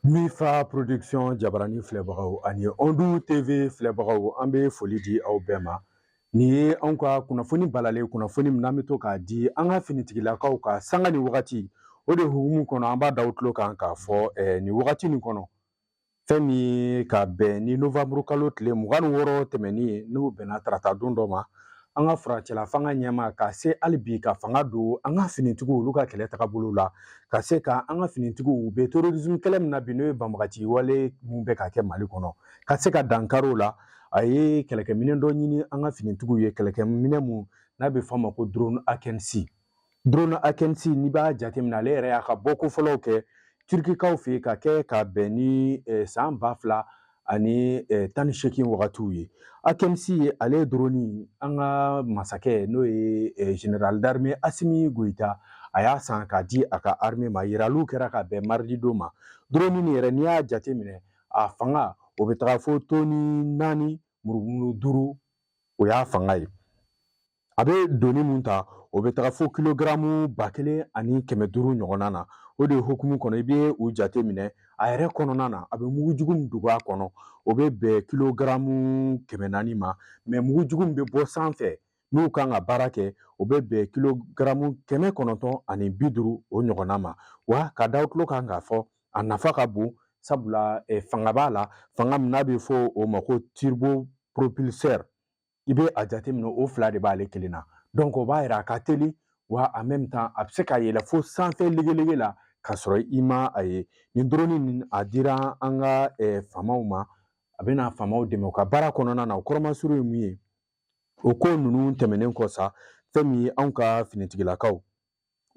Mifa production Jabarani filɛbagaw ani Ondu TV filɛbagaw an bɛ foli di aw bɛɛ ma. Nin ye anw ka kunnafoni balalen kunnafoni min n'an bɛ to k'a di an ka finitigilakaw ka sanga ni wagati. O de hukumu kɔnɔ an b'a da u tulo kan k'a fɔ nin wagati nin kɔnɔ fɛn min ye ka bɛn ni Novembre kalo tile 26 tɛmɛni ye n'u bɛnna tarata don dɔ ma. An ka faracɛla fanga ɲɛma ka se hali bi ka fanga don an ka finitigiw olu ka kɛlɛ tagabolo la ka se ka an ka finitigiw u bɛ terrorisme kɛlɛ min na bi n'o ye banbagaci wale mun bɛ ka kɛ Mali kɔnɔ ka se ka dankari la a ye kɛlɛkɛminɛ dɔ ɲini an ka finitigiw ye kɛlɛkɛminɛ mun n'a bɛ fɔ a ma ko drone Akensi. Drone Akensi n'i b'a jateminɛ ale yɛrɛ y'a ka bɔko fɔlɔw kɛ Turkikaw fɛ ka kɛ ka bɛn ni san 2018 wagatiw ye. Akensi ye ale drone an ka masakɛ n'o ye Général d'armée Assimi Goïta a y'a san k'a di a ka armée ma yiraliw kɛra ka bɛn mardi don ma. Drone nin yɛrɛ n'i y'a jateminɛ a fanga o bɛ taga fo toni 4 murumuru 5 o y'a fanga ye. A bɛ doni mun ta o bɛ taga fo kilogramu 1500 ɲɔgɔnna na. O de hukumu kɔnɔ i bɛ u jate minɛ a yɛrɛ kɔnɔna na a bɛ mugujugu min dogo a kɔnɔ o bɛ bɛn kilogramu 400 ma mais mugujugu min bɛ bɔ sanfɛ n'u kan ka baara kɛ o bɛ bɛn kilogramu 950 o ɲɔgɔnna ma. Wa ka da tulo kan k'a fɔ a nafa ka bon sabula fanga b'a la fanga min n'a bɛ fɔ o ma ko turbo propulseur. I bɛ a jateminɛ o fila de b'ale kelen na donc o b'a yira a ka teli wa en même temps a bɛ se ka yɛlɛ fo sanfɛ legelege la k'a sɔrɔ i ma a ye. Nin drone nin a dira an ka faamaw ma a bɛna faamaw dɛmɛ u ka baara kɔnɔna na o kɔrɔmasuru ye mun ye o ko ninnu tɛmɛnen kɔ sa fɛn min ye anw ka finitigilakaw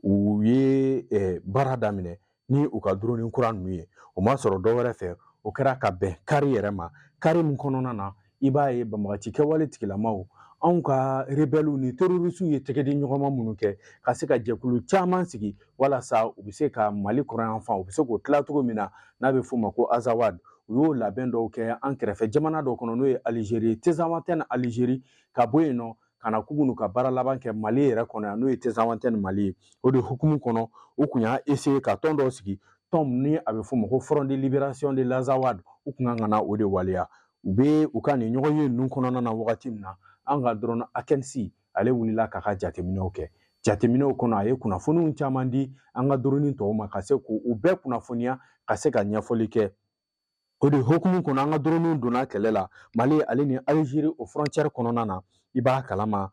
u ye baara daminɛ ni u ka drone kura ninnu ye o ma sɔrɔ dɔ wɛrɛ fɛ o kɛra ka bɛn kari yɛrɛ ma kari min kɔnɔna na i b'a ye banbagaci kɛwale tigilamaw anw ka rebelles ni terroristes ye tɛgɛdi ɲɔgɔnma minnu kɛ ka se ka jɛkulu caman sigi walasa u bɛ se ka Mali kɔrɔyanfan u bɛ se k'o tila cogo min na n'a bɛ f'o ma ko Azawad u y'o labɛn dɔw kɛ an kɛrɛfɛ jamana dɔw kɔnɔ n'o ye Algérie Tesanwatène Algérie ka bɔ yen nɔ ka na k'u bɛn'u ka baara laban kɛ Mali yɛrɛ kɔnɔ yan n'o ye Tesanwatène Mali ye o de hukumu kɔnɔ u kun y'a essayer ka tɔn dɔw sigi tɔn ni a bɛ f'o ma ko Front de Libération de l'Azawad u kun kan ka na o de waleya. U bɛ u ka nin ɲɔgɔn ye ninnu kɔnɔna na wagati min na an ka drone Akensi ale wulila k'a ka jateminɛw kɛ jateminɛw kɔnɔ a ye kunnafoniw caman di an ka drone tɔw ma ka se k'u bɛɛ kunnafoniya ka se ka ɲɛfɔli kɛ o de hukumu kɔnɔ an ka drone donna kɛlɛ la Mali ale ni Algérie o frontière kɔnɔna na i b'a kalama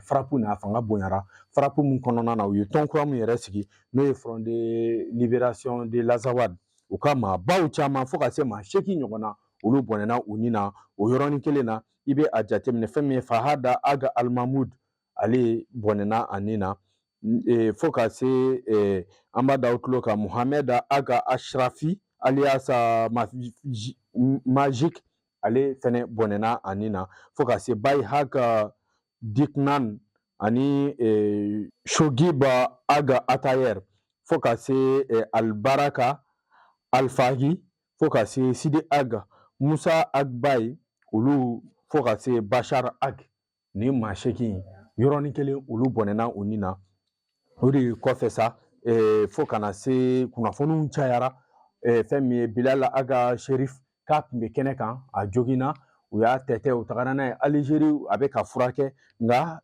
frappe n'a fanga bonyara frappe min kɔnɔna na u ye tɔn kura min yɛrɛ sigi n'o ye Front de Libération de l'Azawad u ka maabaw caman fo ka se maa 8 ɲɔgɔnna olu bɔnɛna u ni na o yɔrɔnin kelen na i bɛ a jateminɛ fɛn min ye Fahada Aga Al-Mahmoud ale bɔnɛna a ni na fo ka se an b'a da u tulo kan Mohamed Aga Ashrafi alias Magic ale fɛnɛ bɔnɛna a ni na fo ka se Bayhak Diknan ani Shogiba Aga Atayer fo ka se Albaraka Alfahi fo ka se Sidi Aga Musa Agbaye olu fo ka se Bashar Ag ni maa 8 yɔrɔnin kelen olu bɔnɛna u ni na o de kɔfɛ sa fo kana se kunnafoniw cayara fɛn min ye Bilal Aga Sherif k'a tun bɛ kɛnɛ kan a joginna u y'a tɛtɛ u tagara n'a ye Algérie a bɛ ka furakɛ nka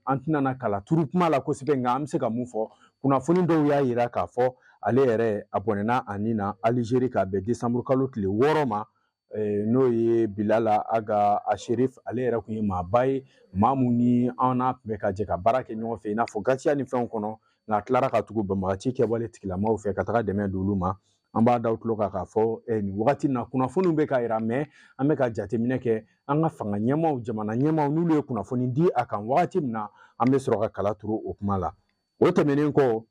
an tɛna na kala turu kuma la kosɛbɛ nka an bɛ se ka mun fɔ kunnafoni dɔw y'a yira k'a fɔ ale yɛrɛ a bɔnɛna a ni na Algérie ka bɛn décembre kalo tile 6 ma n'o ye Bilal Aga Sherif ale yɛrɛ tun ye maaba ye maa mun ni an n'a tun bɛ ka jɛ ka baara kɛ ɲɔgɔn fɛ i n'a fɔ gasiya ni fɛnw kɔnɔ nka a tilara ka tugu banbagaci kɛwale tigilamaw fɛ ka taga dɛmɛ don olu ma an b'a da u tulo kan k'a fɔ nin wagati na kunnafoniw bɛ ka yira mais an bɛ ka jateminɛ kɛ an ka fanga ɲɛmaw jamana ɲɛmaw n'olu ye kunnafoni di a kan wagati min na an bɛ sɔrɔ ka kala turu o kuma la o tɛmɛnen kɔ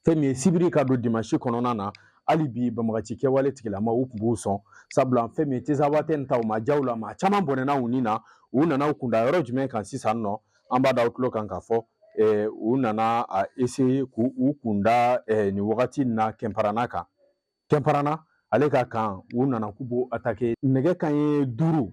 fɛn min ye sibiri ka don dimanche kɔnɔna na hali bi banbagaci kɛwale tigilamaw u tun b'u sɔn sabula fɛn min ye Tesanwatène ta u ma diya u la maa caman bɔnɛna u ni na u nana u kunda yɔrɔ jumɛn kan sisan nɔ an b'a da u tulo kan k'a fɔ u nana a essayer k'u kunda nin wagati in na Kɛnparana kan Kɛnparana ale ka kan u nana k'u b'o attaquer nɛgɛ kanɲɛ 5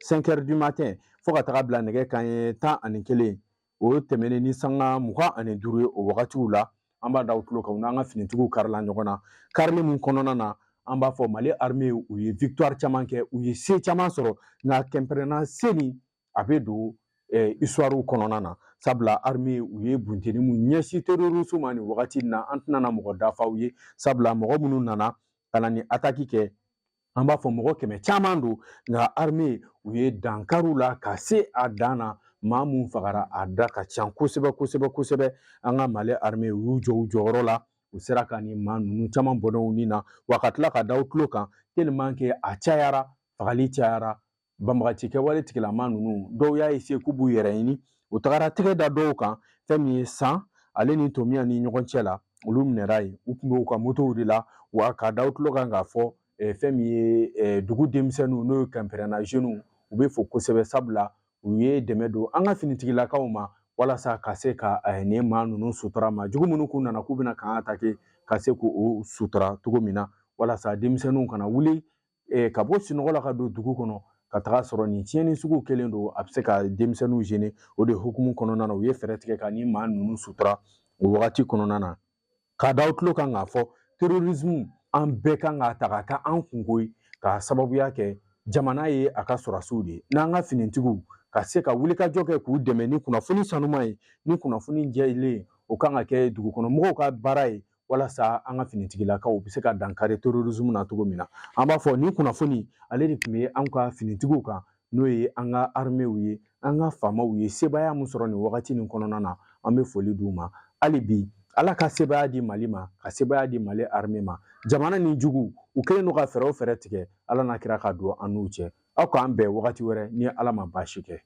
5 heures du matin fo ka taga bila nɛgɛ kanɲɛ 11 o tɛmɛnen ni sanga 25 ye o wagatiw la an b'a da u tulo kan u n'an ka finitigiw karila ɲɔgɔn na karili min kɔnɔna na an b'a fɔ Mali armée u ye victoire caman kɛ u ye se caman sɔrɔ nka kɛnpɛrɛnna se nin a bɛ don histoire kɔnɔna na sabula armée u ye bunteni mun ɲɛsin terrorisme ma nin wagati in na an tɛna na mɔgɔ dafaw ye sabula mɔgɔ minnu nana ka na ni attaque kɛ an b'a fɔ mɔgɔ kɛmɛ caman don nka armée u ye dankariw la ka se a dan na maa mun fagara a da ka ca kosɛbɛ kosɛbɛ kosɛbɛ an ka Mali armée u y'u jɔ u jɔyɔrɔ la u sera ka nin maa ninnu caman bɔnɛw nin na wa ka tila ka da u tulo kan tellement que a cayara fagali cayara banbagaci kɛwale tigilama ninnu dɔw y'a essayer k'u b'u yɛrɛ ɲini u tagara tɛgɛ da dɔw kan fɛn min ye san ale ni Tomiya ni ɲɔgɔn cɛ la olu minɛra yen u tun bɛ u ka motow de la wa ka da u tulo kan k'a fɔ fɛn min ye dugu denmisɛnninw n'o ye kɛnpɛrɛnna jeunes u bɛ fo kosɛbɛ sabula u ye dɛmɛ don an ka finitigilakaw ma walasa ka se ka nin maa ninnu sutura ma jugu minnu k'u nana k'u bɛna k'an attaquer ka se k'o sutura cogo min na walasa denmisɛnninw kana wuli ka bɔ sunɔgɔ la ka don dugu kɔnɔ ka taga sɔrɔ nin tiɲɛni sugu kelen don a bɛ se ka denmisɛnninw gêner o de hukumu kɔnɔna na u ye fɛɛrɛ tigɛ ka nin maa ninnu sutura o wagati kɔnɔna na k'a da u tulo kan k'a fɔ terrorisme an bɛɛ kan k'a ta ka kɛ an kunko ye k'a sababuya kɛ jamana ye a ka sɔrɔdasiw de ye n'an ka finitigiw ka se ka wulikajɔ kɛ k'u dɛmɛ ni kunnafoni sanuman ye ni kunnafoni jɛlen o kan ka kɛ dugukɔnɔmɔgɔw ka baara ye walasa an ka finitigilakaw bɛ se ka dankari terrorisme na cogo min na an b'a fɔ nin kunnafoni ale de tun bɛ an ka finitigiw kan n'o ye an ka armée ye an ka faamaw ye sebaya mun sɔrɔ nin wagati nin kɔnɔna na an bɛ foli d'u ma hali bi Ala ka sebaya di Mali ma ka sebaya di Mali armée ma jamana ni jugu u kɛlen don ka fɛɛrɛ tigɛ Ala n'a kira ka don an n'u cɛ aw k'an bɛn wagati wɛrɛ ni Ala ma baasi kɛ